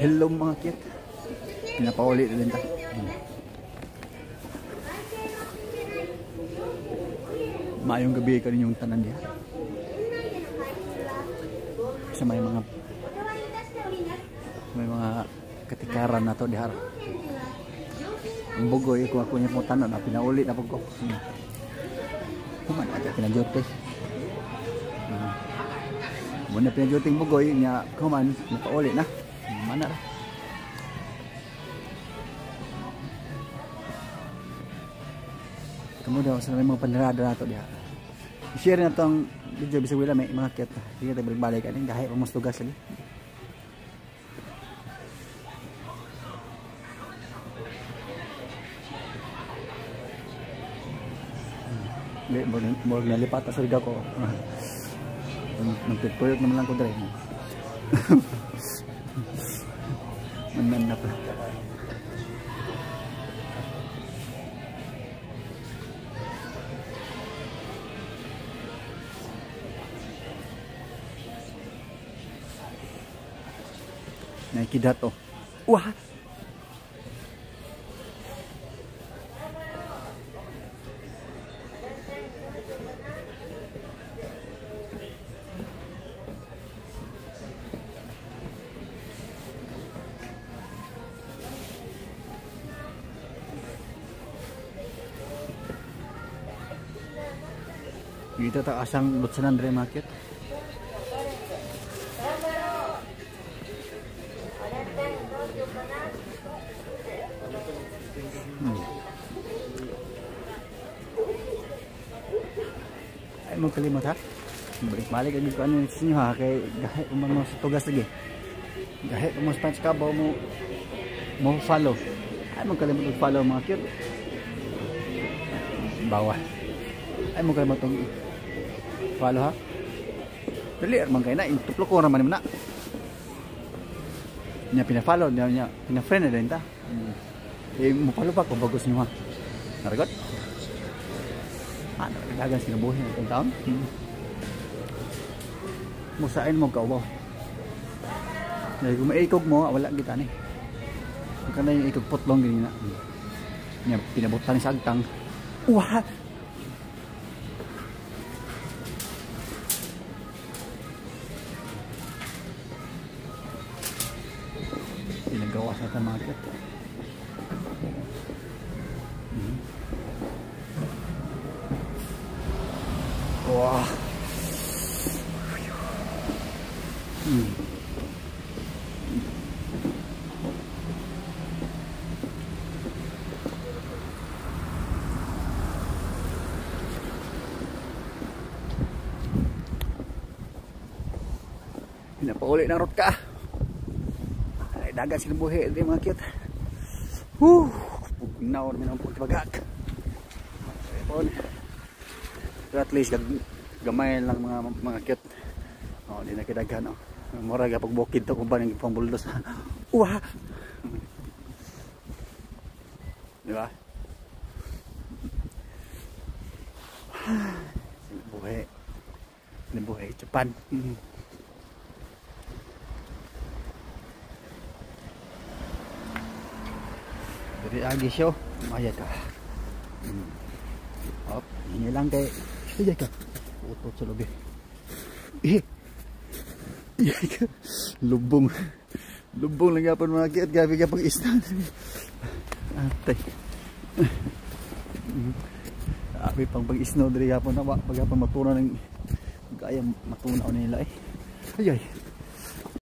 Hello mga kit. Pinapauli na din ta. Maayong gabi ka rin yung tanan niya. Kasi may mga katikaran na to dihar. Ang bugoy kung ako niya po tanan na pinauli na po ko. Kuman aja pinajote. Muna pinajoting bugoy niya kuman napauli na. Mana ra. Kamu daw sa mga panarada nato diha. I-share na tong video bisag wala may mga kit. Sige ta balik ani gahi pa mas tugas lagi. Mo nalipat sa liga ko. Nagtutuyok naman lang ko dre. Manan na pa. Nakikita to. Wah! Dito ta asang Lutsanan Dre Market. Ay mo kalimot ha. Balik-balik ang ko ano sinyo ha kay gahe umano sa tugas lagi. Gahe mo sponge ka ba mo follow. Ay mo kalimot follow mga kid. Bawah. Ay mo kalimot follow ha. Dali man kay na intuplo ko naman na. Nya pina-follow nya pina-friend na din ta. Eh mo follow pa ko bagus niyo ha. Naragot? Ano dagan sinabuhi ng taon? Musain mo ka ba? Dahil kung maikog mo wala kita ni. Kung kana yung ikog putlong gini na. Nya pinabutan ni sagtang. Wah. Pinagawa sa market. Wah. Pinapauli ng rot ka. Ay dagan sila buhi di mga cute. Pugnaw naman ang pagkabagak. At least gamay lang mga cute. Oh, di na kidaghan oh. Mura ga pagbukid to kung ba nang pambuldos. Wah. Di ba? Buhay Japan. Jadi agi show, maya ka. Hop, ini lang kay iya ka. Utot sa lobby. Iya ka. Lubong. Lubong lang yapon mga kit, gabi ka pag isna. Atay. Abi pang pag-snow diri yapon na pag yapon matunaw ng gaya matunaw nila eh. Ayay.